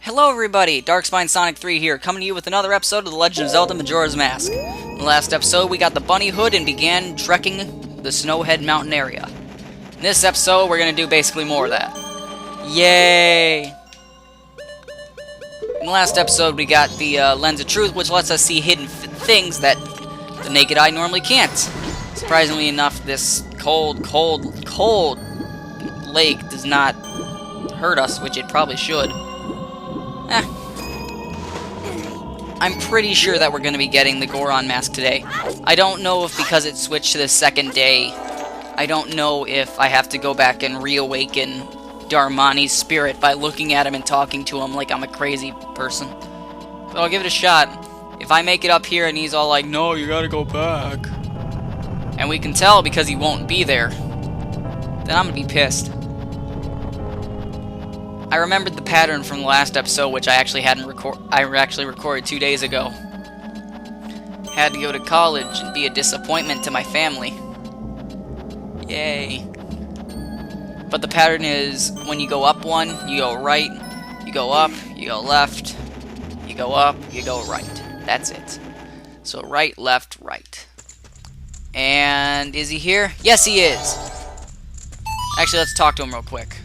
Hello everybody, Darkspine Sonic 3 here, coming to you with another episode of The Legend of Zelda Majora's Mask. In the last episode, we got the bunny hood and began trekking the Snowhead Mountain area. In this episode, we're gonna do basically more of that. Yay! In the last episode, we got the Lens of Truth, which lets us see hidden things that the naked eye normally can't. Surprisingly enough, this cold lake does not hurt us, which it probably should. I'm pretty sure that we're going to be getting the Goron mask today. I don't know if because it switched to the second day, I don't know if I have to go back and reawaken Darmani's spirit by looking at him and talking to him like I'm a crazy person. But I'll give it a shot. If I make it up here and he's all like, no, you gotta go back, and we can tell because he won't be there, then I'm gonna be pissed. I remembered the pattern from the last episode, which I actually recorded 2 days ago. Had to go to college and be a disappointment to my family. Yay. But the pattern is, when you go up one, you go right, you go up, you go left, you go up, you go right. That's it. So right, left, right. And is he here? Yes, he is! Actually, let's talk to him real quick.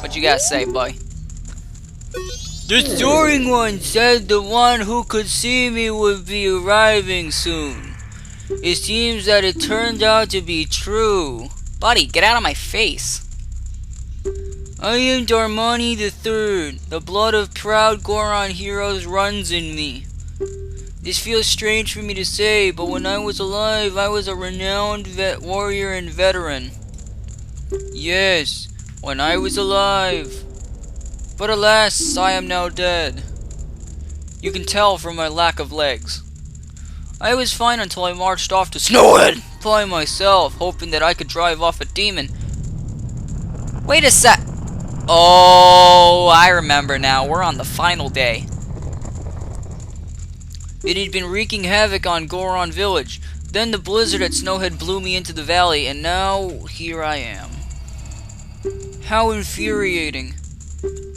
What you gotta say, boy? The Soaring One said the one who could see me would be arriving soon. It seems that it turned out to be true. Buddy, get out of my face. I am Darmani III. The blood of proud Goron heroes runs in me. This feels strange for me to say, but when I was alive, I was a renowned warrior and veteran. Yes, when I was alive. But alas, I am now dead. You can tell from my lack of legs. I was fine until I marched off to Snowhead by myself, hoping that I could drive off a demon. Wait a sec. Oh, I remember now. We're on the final day. It had been wreaking havoc on Goron Village. Then the blizzard at Snowhead blew me into the valley, and now here I am. How infuriating.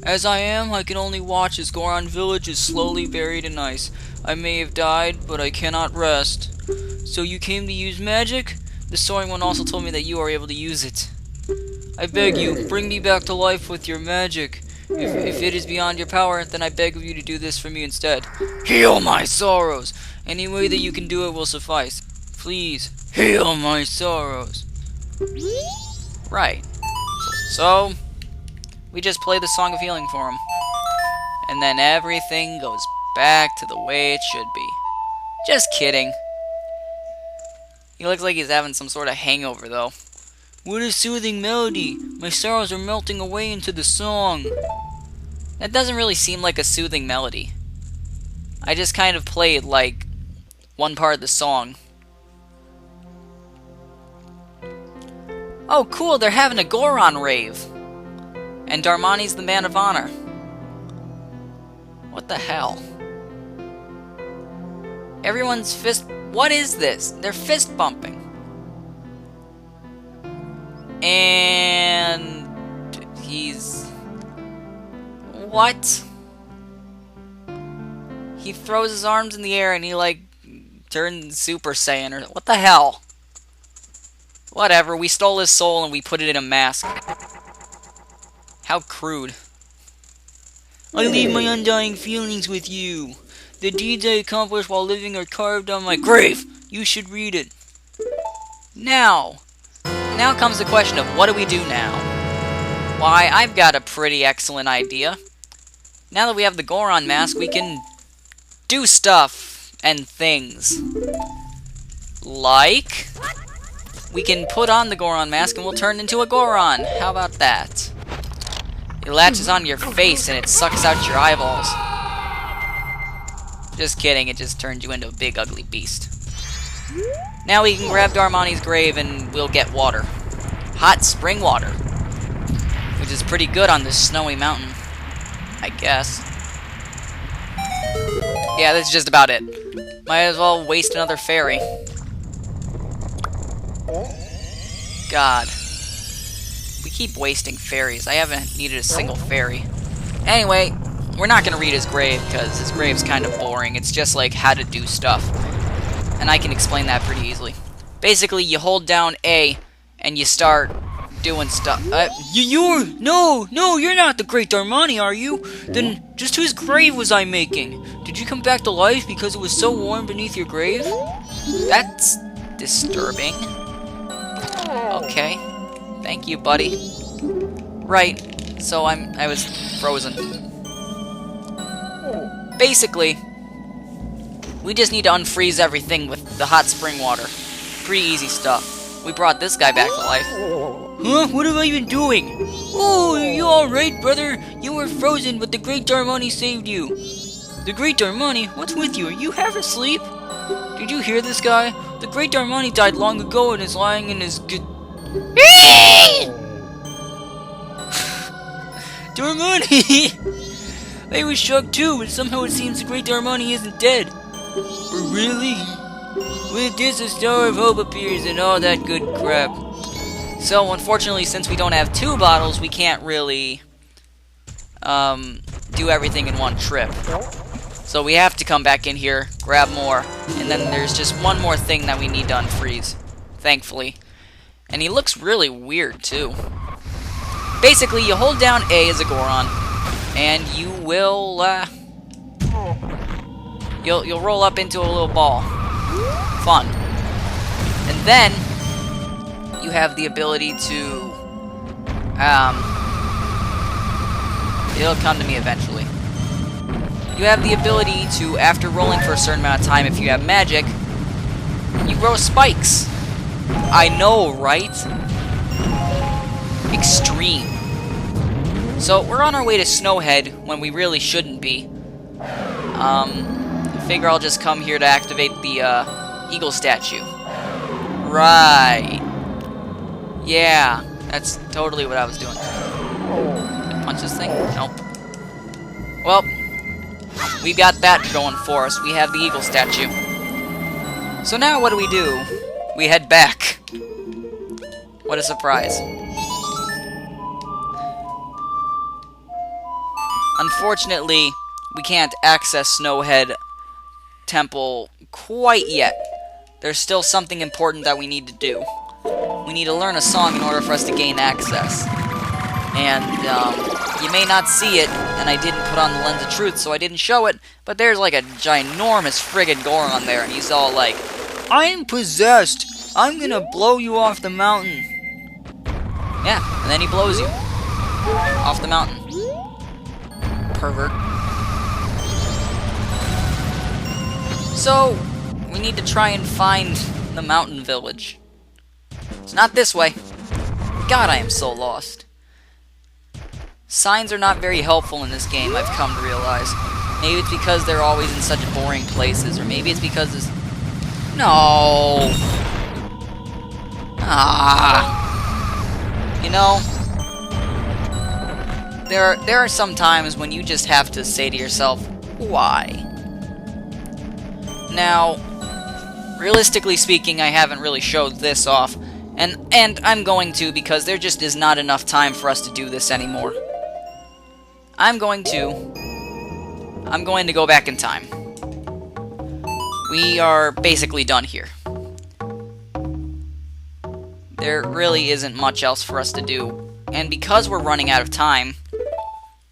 As I can only watch as Goron Village is slowly buried in ice. I may have died, but I cannot rest. So you came to use magic? The Soaring One also told me that you are able to use it. I beg you, bring me back to life with your magic. If it is beyond your power, then I beg of you to do this for me instead. Heal my sorrows! Any way that you can do it will suffice. Please, heal my sorrows. Right. So, we just play the Song of Healing for him. And then everything goes back to the way it should be. Just kidding. He looks like he's having some sort of hangover, though. What a soothing melody! My sorrows are melting away into the song. That doesn't really seem like a soothing melody. I just kind of played, like, one part of the song. Oh, cool, they're having a Goron rave. And Darmani's the man of honor. What the hell? Everyone's fist... What is this? They're fist bumping. And... he's... What? He throws his arms in the air and he, like, turns Super Saiyan or... What the hell? Whatever, we stole his soul and we put it in a mask. How crude. I leave my undying feelings with you. The deeds I accomplished while living are carved on my grave. You should read it. Now comes the question of what do we do now? Why, I've got a pretty excellent idea. Now that we have the Goron mask, we can do stuff and things. Like, we can put on the Goron mask and we'll turn into a Goron. How about that? It latches onto your face and it sucks out your eyeballs. Just kidding, it just turns you into a big ugly beast. Now we can grab Darmani's grave and we'll get water. Hot spring water. Which is pretty good on this snowy mountain, I guess. Yeah, that's just about it. Might as well waste another fairy. God. We keep wasting fairies. I haven't needed a single fairy. Anyway, we're not gonna read his grave, because his grave's kind of boring. It's just like how to do stuff. And I can explain that pretty easily. Basically, you hold down A, and you start doing stuff. No, you're not the Great Darmani, are you? Then, just whose grave was I making? Did you come back to life because it was so warm beneath your grave? That's disturbing. Okay. Thank you, buddy. Right. So I was frozen. Basically, we just need to unfreeze everything with the hot spring water. Pretty easy stuff. We brought this guy back to life. Huh? What have I been doing? Oh, are you alright, brother? You were frozen, but the Great Darmani saved you. The Great Darmani? What's with you? Are you half asleep? Did you hear this guy? The Great Darmani died long ago and is lying in his Darmani! I was shocked too, but somehow it seems the Great Darmani isn't dead. Really? With this, a star of hope appears and all that good crap. So, unfortunately, since we don't have 2 bottles, we can't really do everything in one trip. So we have to come back in here, grab more, and then there's just one more thing that we need to unfreeze, thankfully. And he looks really weird, too. Basically, you hold down A as a Goron, and you will, you'll roll up into a little ball. Fun. And then, you have the ability to, it'll come to me eventually. You have the ability to, after rolling for a certain amount of time, if you have magic, you grow spikes. I know, right? Extreme. So, we're on our way to Snowhead when we really shouldn't be. I figure I'll just come here to activate the, eagle statue. Right. Yeah, that's totally what I was doing. Punch this thing? Nope. Well, we got that going for us. We have the eagle statue. So now what do? We head back. What a surprise. Unfortunately, we can't access Snowhead Temple quite yet. There's still something important that we need to do. We need to learn a song in order for us to gain access. And, you may not see it, and I didn't put on the Lens of Truth, so I didn't show it, but there's like a ginormous friggin' Goron there, and he's all like, I'm possessed! I'm gonna blow you off the mountain. Yeah, and then he blows you. Off the mountain. Pervert. So, we need to try and find the mountain village. It's not this way. God, I am so lost. Signs are not very helpful in this game, I've come to realize. Maybe it's because they're always in such boring places, or maybe it's because this... No! Ah! You know, there are some times when you just have to say to yourself, why? Now, realistically speaking, I haven't really showed this off, and I'm going to because there just is not enough time for us to do this anymore. I'm going to go back in time. We are basically done here. There really isn't much else for us to do. And because we're running out of time,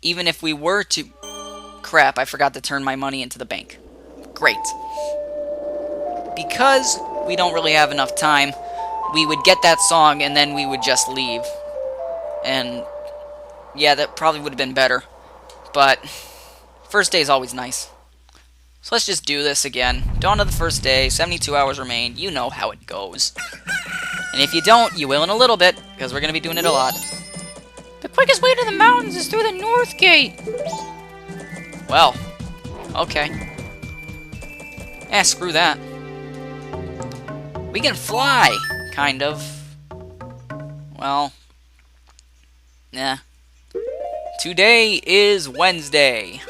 even if we were to... Crap, I forgot to turn my money into the bank. Great. Because we don't really have enough time, we would get that song and then we would just leave. And yeah, that probably would have been better. But first day is always nice. So let's just do this again. Dawn of the first day, 72 hours remain. You know how it goes. And if you don't, you will in a little bit, because we're going to be doing it a lot. The quickest way to the mountains is through the north gate. Well, okay. Eh, screw that. We can fly, kind of. Well, yeah. Today is Wednesday.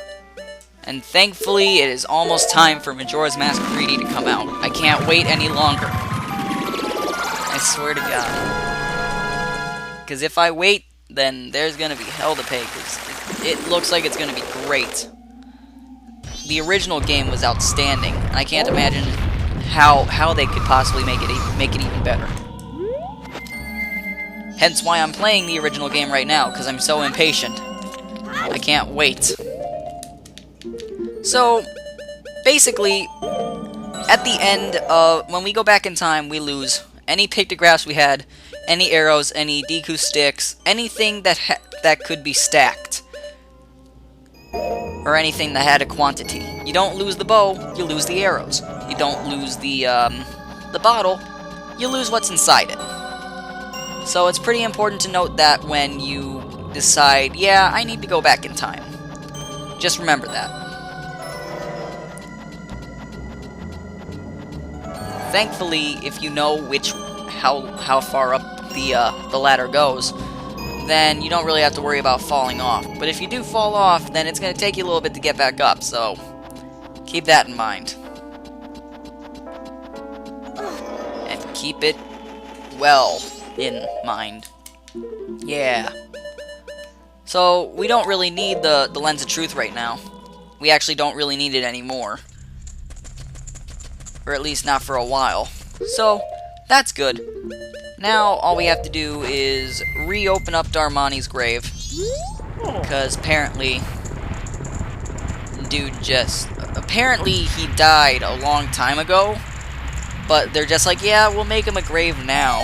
And thankfully, it is almost time for Majora's Mask 3D to come out. I can't wait any longer. I swear to God. Because if I wait then there's gonna be hell to pay, because it looks like it's gonna be great. The original game was outstanding, and I can't imagine how they could possibly make it even better. Hence why I'm playing the original game right now, because I'm so impatient. I can't wait. So, basically, at the end of when we go back in time, we lose any pictographs we had, any arrows, any Deku sticks, anything that could be stacked, or anything that had a quantity. You don't lose the bow, you lose the arrows. You don't lose the bottle, you lose what's inside it. So it's pretty important to note that when you decide, yeah, I need to go back in time. Just remember that. Thankfully, if you know how far up the ladder goes, then you don't really have to worry about falling off. But if you do fall off, then it's going to take you a little bit to get back up, so keep that in mind. And keep it well in mind. Yeah. So, we don't really need the Lens of Truth right now. We actually don't really need it anymore. Or at least not for a while. So, that's good. Now, all we have to do is reopen up Darmani's grave. Because apparently, apparently he died a long time ago. But they're just like, yeah, we'll make him a grave now.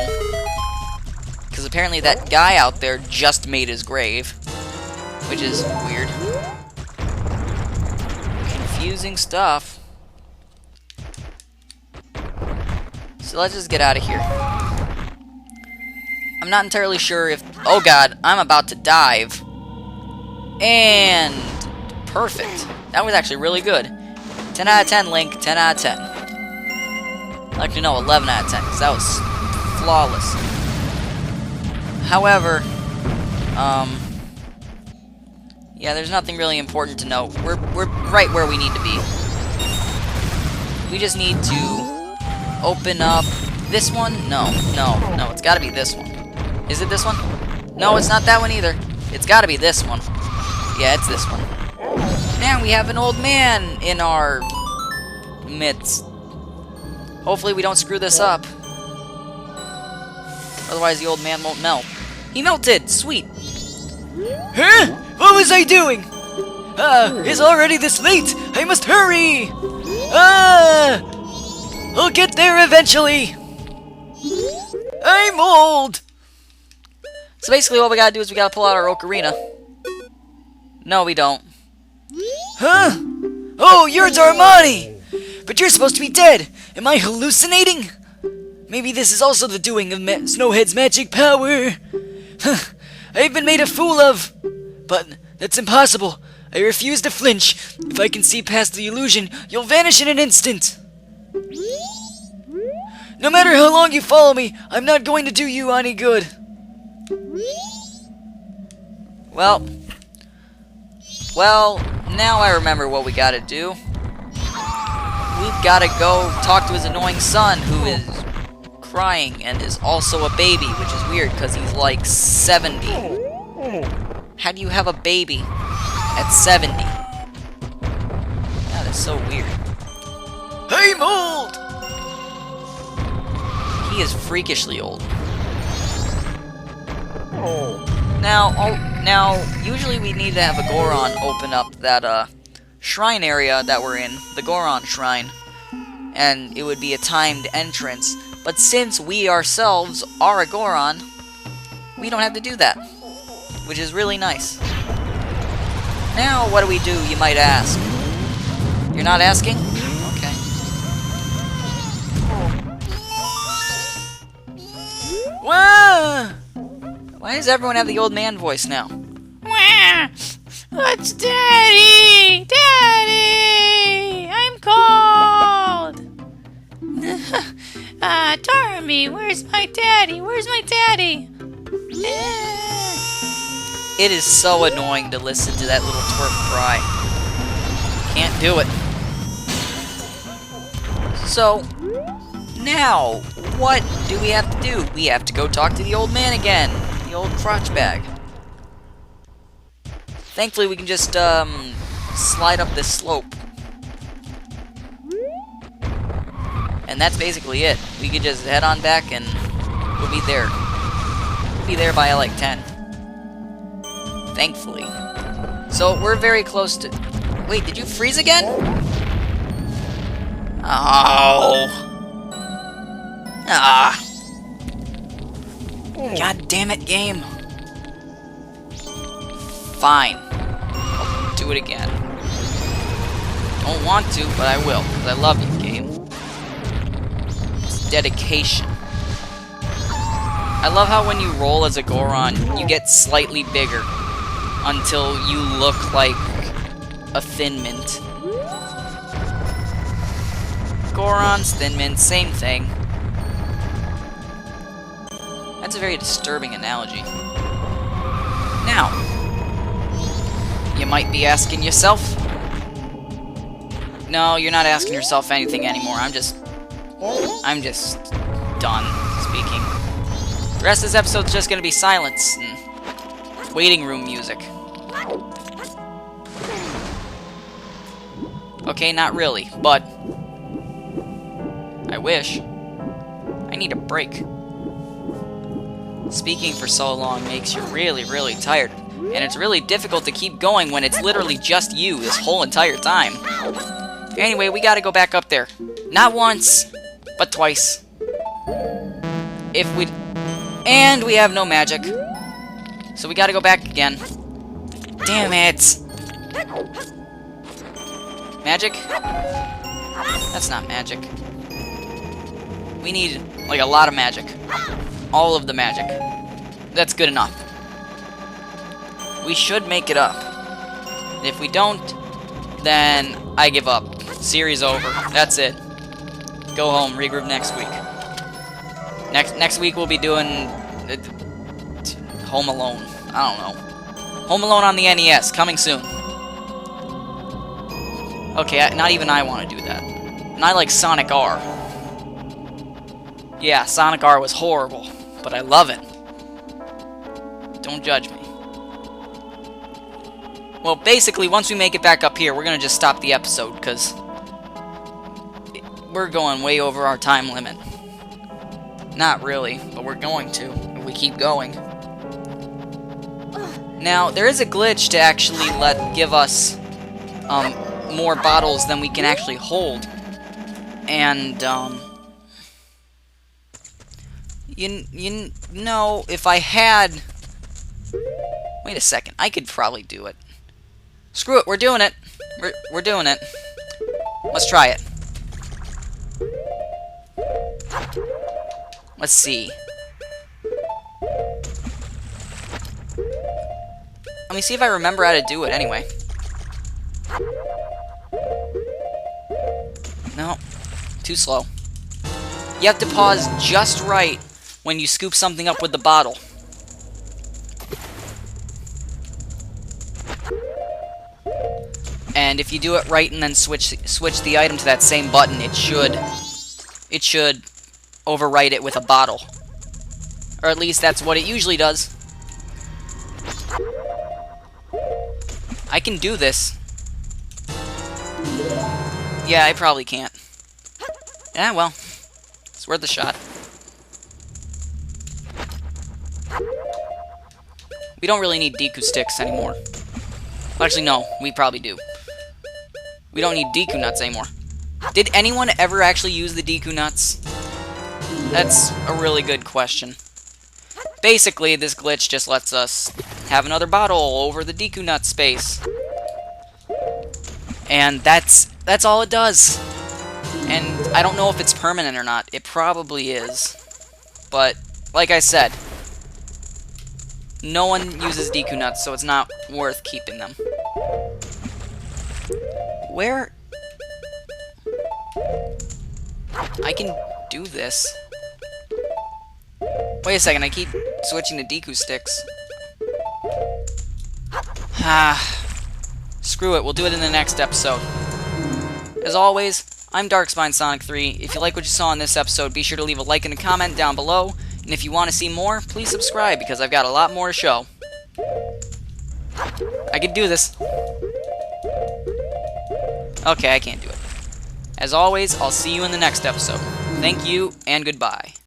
Because apparently that guy out there just made his grave. Which is weird. Confusing stuff. So let's just get out of here. I'm not entirely sure if... Oh god, I'm about to dive. And... perfect. That was actually really good. 10 out of 10, Link. 10 out of 10. Actually, no, 11 out of 10, because that was flawless. However, yeah, there's nothing really important to note. We're right where we need to be. We just need to open up this one. No, it's gotta be this one. Is it this one? No, it's not that one either. It's gotta be this one. Yeah, it's this one. Now we have an old man in our midst. Hopefully we don't screw this up. Otherwise the old man won't melt. He melted! Sweet! Huh? What was I doing? It's already this late! I must hurry! I'll get there eventually! I'm old! So basically what we gotta do is we gotta pull out our ocarina. No, we don't. Huh? Oh, you're Darmani! But you're supposed to be dead! Am I hallucinating? Maybe this is also the doing of Snowhead's magic power. I've been made a fool of. But that's impossible. I refuse to flinch. If I can see past the illusion, you'll vanish in an instant. No matter how long you follow me, I'm not going to do you any good. Well, now I remember what we gotta do. We've gotta go talk to his annoying son, who is crying and is also a baby, which is weird because he's like 70. How do you have a baby at 70? That is so weird. I'm old! He is freakishly old. Now, usually we need to have a Goron open up that, shrine area that we're in, the Goron Shrine, and it would be a timed entrance, but since we ourselves are a Goron, we don't have to do that, which is really nice. Now, what do, you might ask? You're not asking? Okay. Wah! Why does everyone have the old man voice now? Wah! It's Daddy! Daddy! I'm cold! Darmy, where's my daddy? Where's my daddy? It is so annoying to listen to that little twerp cry. Can't do it. So, now, what do we have to do? We have to go talk to the old man again. The old crotch bag. Thankfully, we can just, slide up this slope. And that's basically it. We could just head on back and we'll be there. We'll be there by, like, 10. Thankfully. So, we're very close to... Wait, did you freeze again? Oh. Ah. God damn it, game. Fine. I'll do it again. Don't want to, but I will, because I love you, game. It's dedication. I love how when you roll as a Goron, you get slightly bigger until you look like a Thin Mint. Gorons, Thin Mint, same thing. That's a very disturbing analogy. Now, you might be asking yourself... No, you're not asking yourself anything anymore. I'm just done speaking. The rest of this episode's just gonna be silence and waiting room music. Okay, not really, but I wish. I need a break. Speaking for so long makes you really, really tired. And it's really difficult to keep going when it's literally just you this whole entire time. Anyway, we gotta go back up there. Not once, but twice. And we have no magic. So we gotta go back again. Damn it! Magic? That's not magic. We need, like, a lot of magic. All of the magic. That's good enough. We should make it up. And if we don't, then I give up. Series over. That's it. Go home. Regroup next week. Next week we'll be doing Home Alone. I don't know. Home Alone on the NES. Coming soon. Okay, not even I want to do that. And I like Sonic R. Yeah, Sonic R was horrible, but I love it. Don't judge me. Well, basically, once we make it back up here, we're gonna just stop the episode, because we're going way over our time limit. Not really, but we're going to, if we keep going. Now, there is a glitch to actually give us more bottles than we can actually hold. And, you know, if I had... Wait a second, I could probably do it. Screw it, we're doing it. We're doing it. Let's try it. Let's see. Let me see if I remember how to do it anyway. No, too slow. You have to pause just right when you scoop something up with the bottle. And if you do it right and then switch the item to that same button, it should overwrite it with a bottle. Or at least that's what it usually does. I can do this. Yeah, I probably can't. Yeah, well, it's worth a shot. We don't really need Deku sticks anymore. Well, actually, no, we probably do. We don't need Deku nuts anymore. Did anyone ever actually use the Deku nuts? That's a really good question. Basically, this glitch just lets us have another bottle over the Deku nut space. And that's all it does. And I don't know if it's permanent or not. It probably is. But, like I said, no one uses Deku nuts, so it's not worth keeping them. Where... I can do this. Wait a second, I keep switching to Deku sticks. Screw it, we'll do it in the next episode. As always, I'm Darkspine Sonic 3. If you like what you saw in this episode, be sure to leave a like and a comment down below. And if you want to see more, please subscribe, because I've got a lot more to show. I can do this. Okay, I can't do it. As always, I'll see you in the next episode. Thank you, and goodbye.